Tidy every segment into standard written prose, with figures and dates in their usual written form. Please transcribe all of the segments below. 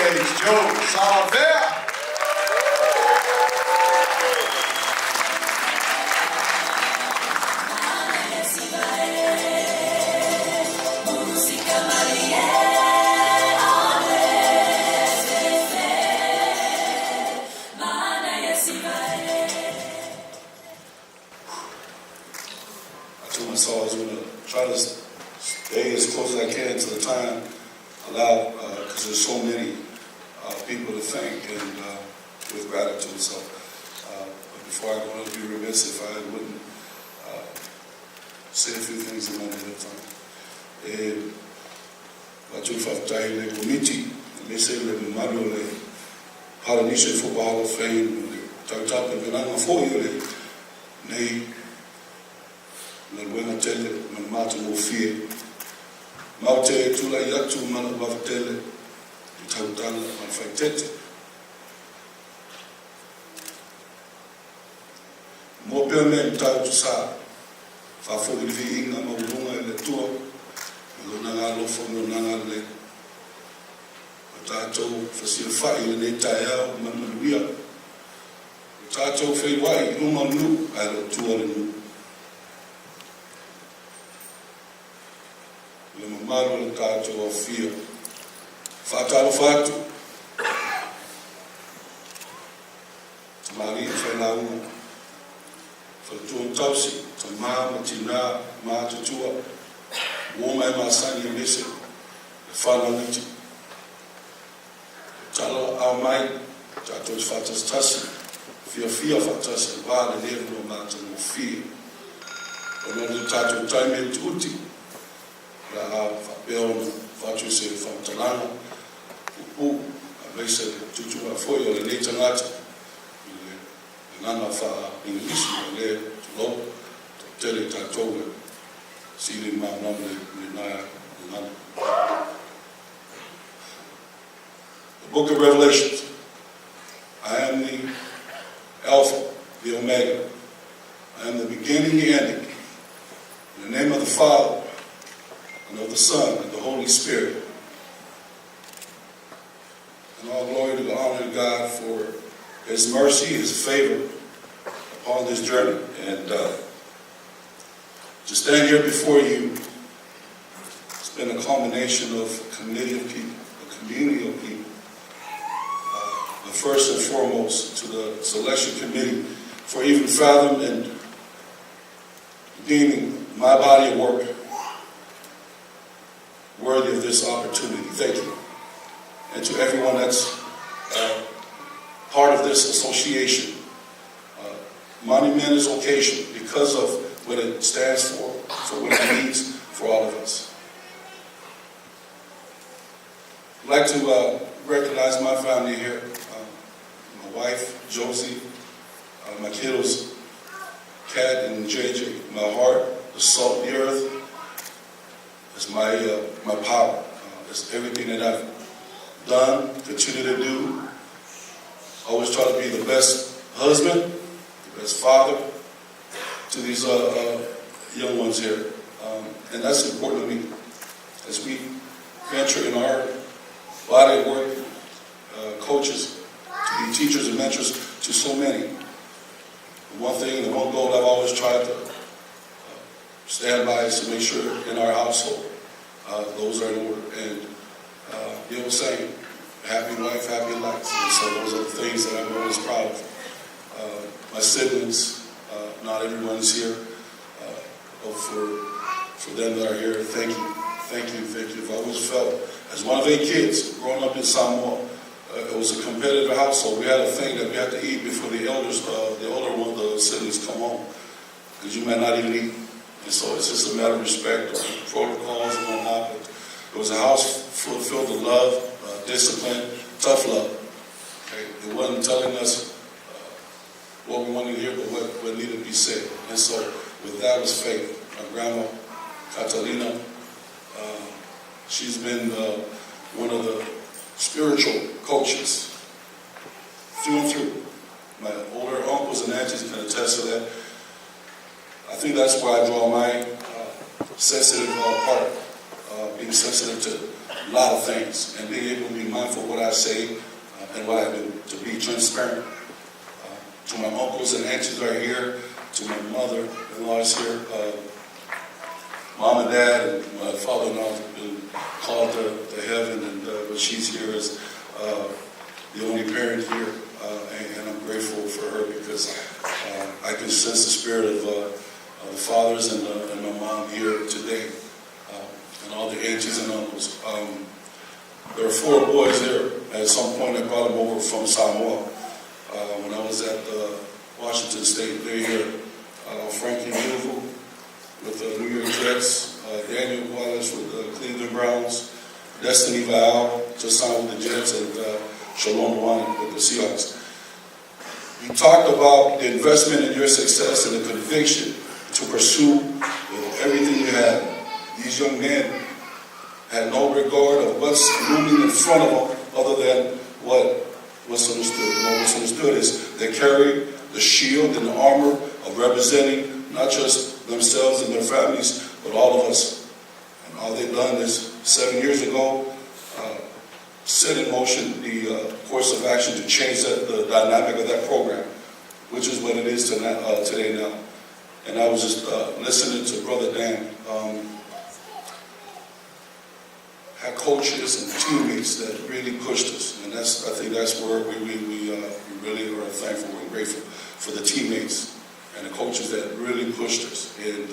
stage, Joe Salave'a. So I was going to try to stay as close as I can to the time allowed, because there's so many people to thank and with gratitude. So, but before I go, I'd be remiss if I wouldn't say a few things in my native tongue. Le committee, le say le Mario le Polynesian Football Hall of Fame, Tau and Penanga for you, nei na luenga tele, na mata mo fie. Mau te tula i atu mana wafa tele, i tautala mana whai tete. Mo pia me i tau tu sa, whawhoki li vi inga ma urunga i le tua, i lona ngā lofo no nanga le. O tātou whasia whai le nei tai au, ma manuia. O tātou whai wai, i luma nu, ai le tua le nu. Le mamalo le tātou au fia. Whātalo whātu. Ta mari e whaina unga. Whātua tausi, ta māma tina, mātutua. Woma e māsani e mese, e whanangiti. Talo au mai, tātou i whātas tasi. Fia whātas e wāle neru no mātou mo fia. O nō tātou taime tuuti. La whapeo na whatu se whamatalanga, upu, a meisa tutu a foi o le nei tangata, le nana wha inglisi, le tulo, tele tātou e siri mānam le naya, le nana. The book of Revelations. I am the Alpha, the Omega. I am the beginning, the ending. In the name of the Father, and of the Son, and the Holy Spirit. And all glory to the honor of God for His mercy, His favor upon this journey. And to stand here before you, it's been a culmination of a committee of people, a community of people. But first and foremost, to the selection committee for even fathoming and deeming my body of work worthy of this opportunity. Thank you. And to everyone that's part of this association. Monument is occasion because of what it stands for what it means for all of us. I'd like to recognize my family here. My wife, Josie, my kiddos, Kat and JJ, my heart, the salt of the earth. It's my power. It's everything that I've done, continue to do. Always try to be the best husband, the best father to these young ones here. And that's important to me as we venture in our body of work, coaches, to be teachers and mentors to so many. The one thing, the one goal I've always tried to stand by is to make sure in our household those are in order. And you know what I'm saying? Happy wife, happy life. And so those are the things that I'm always proud of. My siblings, not everyone's here. But for them that are here, thank you. Thank you, thank you. I've always felt, as one of 8 kids, growing up in Samoa, it was a competitive household. We had a thing that we had to eat before the elders, the older one, the siblings come home. Because you might not even eat. And so it's just a matter of respect, protocols and whatnot. But it was a house filled with love, discipline, tough love. Okay? It wasn't telling us what we wanted to hear, but what needed to be said. And so with that was faith. My grandma, Catalina, she's been one of the spiritual coaches through and through. My older uncles and aunties can attest to that. I think that's why I draw my sensitive part, being sensitive to a lot of things, and being able to be mindful of what I say and what I do, to be transparent. To my uncles and aunties are here, to my mother-in-law is here, mom and dad, and my father-in-law has been called to heaven, and but she's here as the only parent here, and I'm grateful for her because I can sense the spirit of the fathers and my mom here today, and all the aunties and uncles. There are 4 boys here. At some point, I brought them over from Samoa. When I was at Washington State, they're here. Frankie Newell with the New York Jets, Daniel Wallace with the Cleveland Browns, Destiny Val just signed with the Jets, and Shalom Luan with the Seahawks. You talked about the investment in your success and the conviction to pursue with everything you have. These young men had no regard of what's looming in front of them other than what's understood. And what's understood is they carry the shield and the armor of representing not just themselves and their families, but all of us. And all they've done is 7 years ago set in motion the course of action to change the dynamic of that program, which is what it is today now. And I was just listening to Brother Dan. Had coaches and teammates that really pushed us, and I think that's where we really are thankful and grateful for the teammates and the coaches that really pushed us. And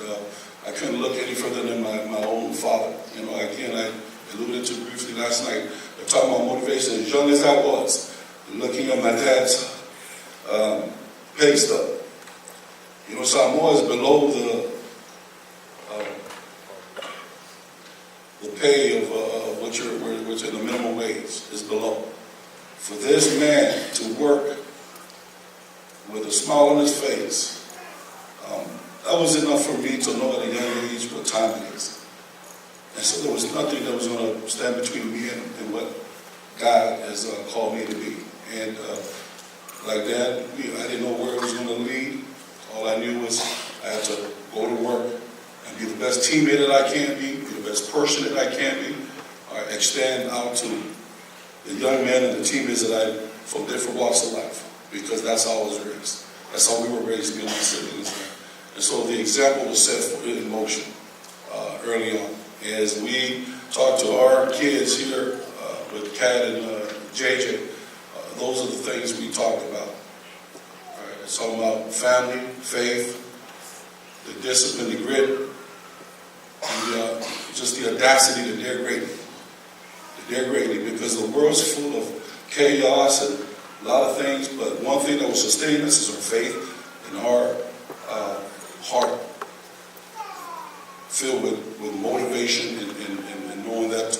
I couldn't look any further than my own father. You know, again, I alluded to briefly last night. They're talking about motivation. As young as I was, looking at my dad's pay stub. You know, Samoa is below the pay of what's in the minimum wage is below. For this man to work with a smile on his face, that was enough for me to know at a young age what time it is. And so there was nothing that was going to stand between me and what God has called me to be. And like that, I didn't know where it was going to lead. All I knew was I had to go to work and be the best teammate that I can be the best person that I can be, extend out to the young men and the teammates that I from different walks of life, because that's how I was raised. That's how we were raised, me and my siblings. And so the example was set in motion early on. As we talk to our kids here with Kat and JJ, those are the things we talk about. It's all about family, faith, the discipline, the grit, and just the audacity to dare greatly. To dare greatly, because the world's full of chaos and a lot of things, but one thing that will sustain us is our faith and our heart filled with motivation and knowing that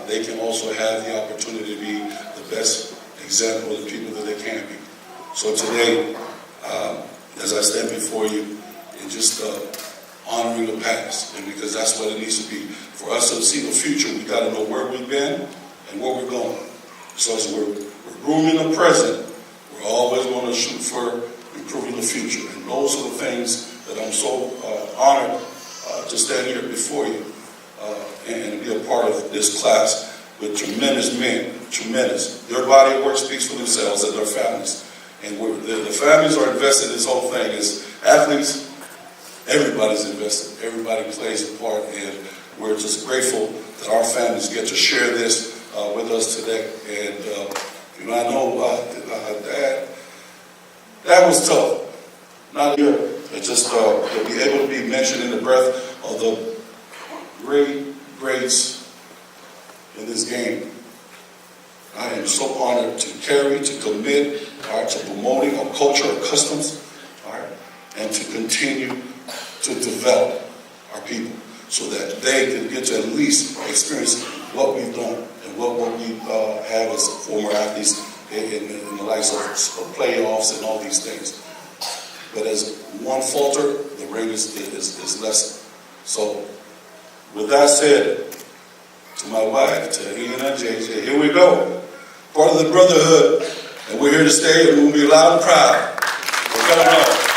they can also have the opportunity to be the best example of the people that they can be. So today, as I stand before you, and just honoring the past, and because that's what it needs to be. For us to see the future, we got to know where we've been and where we're going. So as we're grooming the present, we're always going to shoot for improving the future. And those are the things that I'm so honored to stand here before you and be a part of this class with tremendous men, tremendous. Their body of work speaks for themselves and their families. And the families are invested in this whole thing. As athletes, everybody's invested. Everybody plays a part, and we're just grateful that our families get to share this with us today. And I know that was tough. Not here. It's just to be able to be mentioned in the breath of the greats in this game. I am so honored to carry, to commit, to promoting our culture, our customs, and to continue to develop our people so that they can get to at least experience what we've done and what we have as former athletes in the likes of playoffs and all these things. But as one falter, the ring is lessened. So, with that said, to my wife, to Ian and JJ, here we go. Part of the brotherhood, and we're here to stay, and we'll be loud and proud. We're coming up.